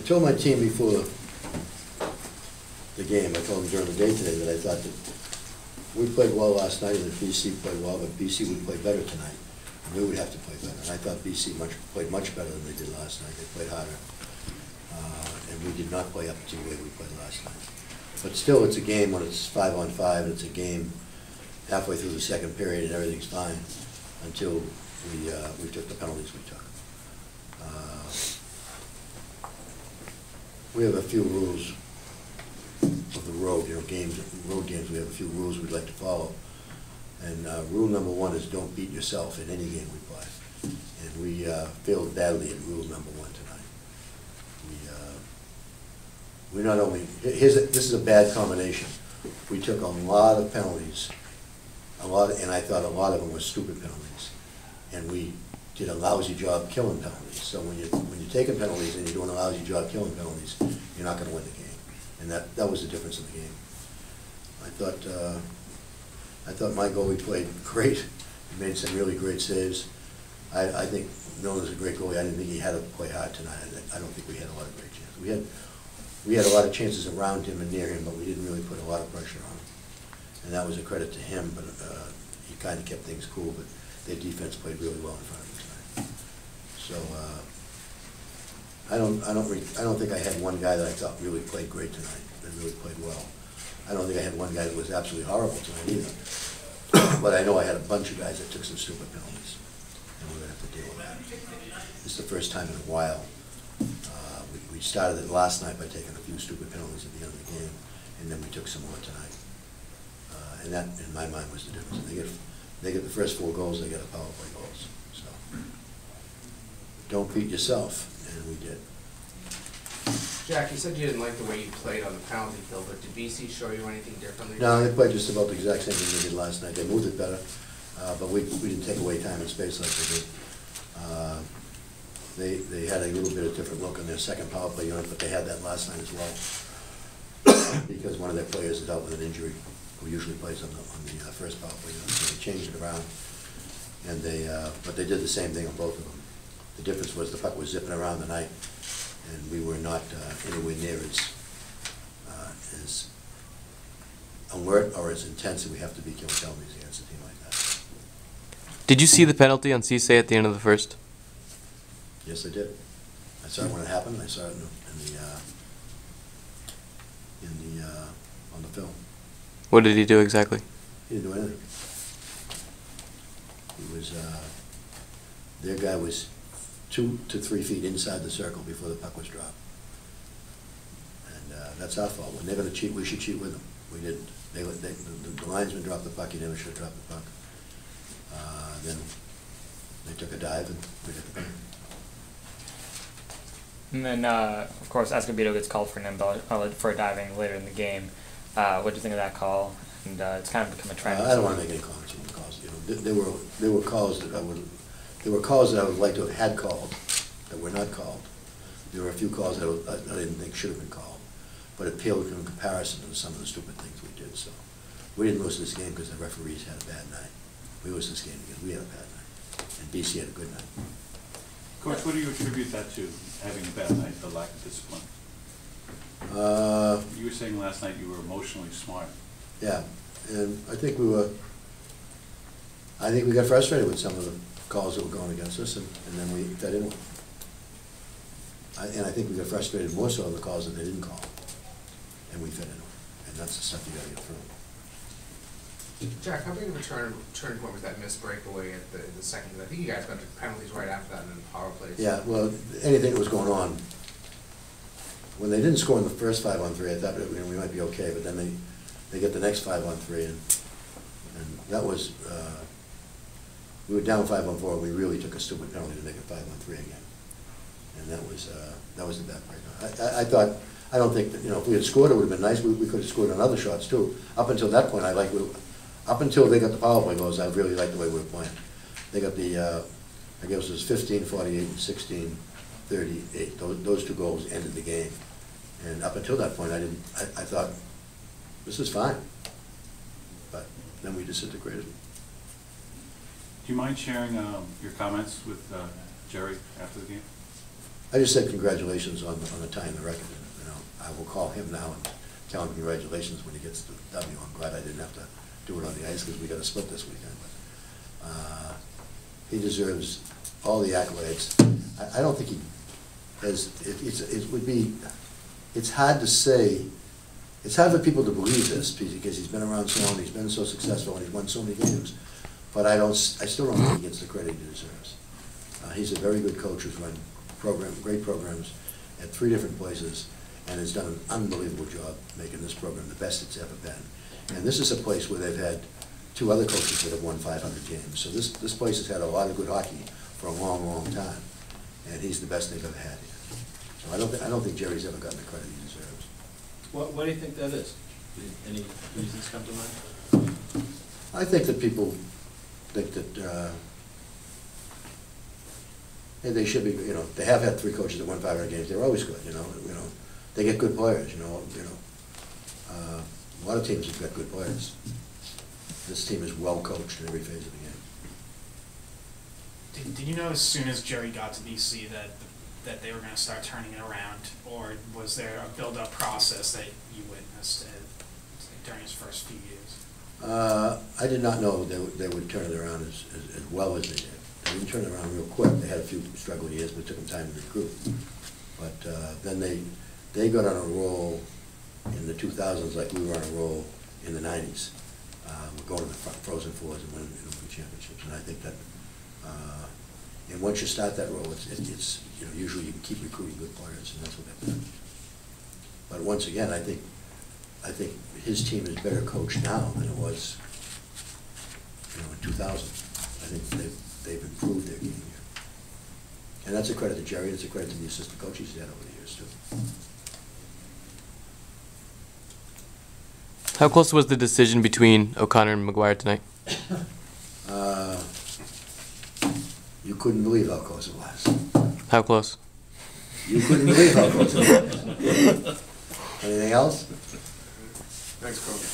told my team before the game, I told them during the day today that I thought that we played well last night and that BC played well, but BC would play better tonight. And we would have to play better. And I thought BC played much better than they did last night. They played harder. And we did not play up to the way we played last night. But still, it's a game when it's 5-on-5, and it's a game halfway through the second period and everything's fine until we took the penalties we took. We have a few rules of the road, road games, we have a few rules we'd like to follow. And rule number 1 is don't beat yourself in any game we play. And we failed badly in rule number 1 tonight. We not only, this is a bad combination. We took a lot of penalties, and I thought a lot of them were stupid penalties. And we did a lousy job killing penalties. So when you're taking penalties and you're doing a lousy job killing penalties, you're not going to win the game. And that was the difference in the game. I thought my goalie played great. He made some really great saves. I think Milner's a great goalie. I didn't think he had to play hard tonight. I don't think we had a lot of great chances. We had a lot of chances around him and near him, but we didn't really put a lot of pressure on him. And that was a credit to him, but he kind of kept things cool, but their defense played really well in front of him tonight. So I don't think I had one guy that I thought really played great tonight, that really played well. I don't think I had one guy that was absolutely horrible tonight either. But I know I had a bunch of guys that took some stupid penalties, and we're going to have to deal with that. This is the first time in a while. We started it last night by taking a few stupid penalties at the end of the game, and then we took some more tonight. And that, in my mind, was the difference. They get the first 4 goals, they get a power play goals. So don't beat yourself, and we did. Jack, you said you didn't like the way you played on the penalty kill, but did BC show you anything differently? No, they played just about the exact same thing they did last night. They moved it better, but we didn't take away time and space like they did. They had a little bit of different look on their second power play unit, but they had that last night as well. Because one of their players is out with an injury, who usually plays on the first power play unit, so they changed it around. And but they did the same thing on both of them. The difference was the puck was zipping around the night, and we were not anywhere near as alert or as intense as we have to be killing penalties against a team like that. Did you see the penalty on Cisse at the end of the first? Yes, I did. I saw it when it happened. I saw it on the film. What did he do exactly? He didn't do anything. He was their guy was 2 to 3 feet inside the circle before the puck was dropped, and that's our fault. When they're going to cheat, we should cheat with them. We didn't. The linesman dropped the puck. He never should have dropped the puck. Then they took a dive and we hit the penalty. And then, of course, Escobedo gets called for for diving later in the game. What do you think of that call? And it's kind of become a trend. I don't want to make any comments on the calls. There were calls that I would like to have had called that were not called. There were a few calls that I didn't think should have been called, but it paled in comparison to some of the stupid things we did. So we didn't lose this game because the referees had a bad night. We lost this game because we had a bad night, and BC had a good night. Coach, what do you attribute that to, having a bad night, the lack of discipline? You were saying last night you were emotionally smart. Yeah, and I think we got frustrated with some of the calls that were going against us, and then we fed in one. And I think we got frustrated more so on the calls that they didn't call, and we fed in one. And that's the stuff you got to get through. Jack, how big of a turning point was that missed breakaway at the second? I think you guys got to penalties right after that and then power plays. Yeah, well, anything that was going on, when they didn't score in the first 5-on-3, I thought we might be okay, but then they get the next 5-on-3, and that was, we were down 5-on-4, and we really took a stupid penalty to make it 5-on-3 again. And that was the bad break. I don't think that, if we had scored, it would have been nice. We could have scored on other shots too. Up until that point, up until they got the power play goals, I really liked the way we were playing. They got the, I guess it was 15-48 and 16-38. Those 2 goals ended the game. And up until that point, I thought, this is fine. But then we disintegrated. Do you mind sharing your comments with Jerry after the game? I just said congratulations on the tying the record. You know, I will call him now and tell him congratulations when he gets the W. I'm glad I didn't have to do it on the ice because we got a split this weekend. But, he deserves all the accolades. I don't think he has, it would be, it's hard to say, it's hard for people to believe this because he's been around so long, he's been so successful, and he's won so many games. But I still don't think he gets the credit he deserves. He's a very good coach who's run great programs at 3 different places, and has done an unbelievable job making this program the best it's ever been. And this is a place where they've had 2 other coaches that have won 500 games. So this place has had a lot of good hockey for a long, long time, and he's the best they've ever had here. So I don't think Jerry's ever gotten the credit he deserves. What do you think that is? Any reasons come to mind? I think that people think that hey, they should be, you know, they have had 3 coaches that won 500 games. They're always good, you know. They get good players, you know. A lot of teams have got good players. This team is well coached in every phase of the game. Did you know as soon as Jerry got to BC that they were going to start turning it around, or was there a build-up process that you witnessed during his first few years? I did not know they would turn it around as well as they did. They didn't turn it around real quick. They had a few struggle years, but it took them time to recruit. But then they got on a roll in the 2000s like we were on a roll in the 90s. We're going to the Frozen Fours and winning championships. And I think that, and once you start that roll, it's you know, usually you can keep recruiting good players, and that's what they've done. But once again, I think his team is better coached now than it was, you know, in 2000. I think they've improved their game here. And that's a credit to Jerry, it's a credit to the assistant coaches he's had over the years, too. How close was the decision between O'Connor and McGuire tonight? You couldn't believe how close it was. How close? You couldn't believe how close it was. Anything else? Thanks, Coach.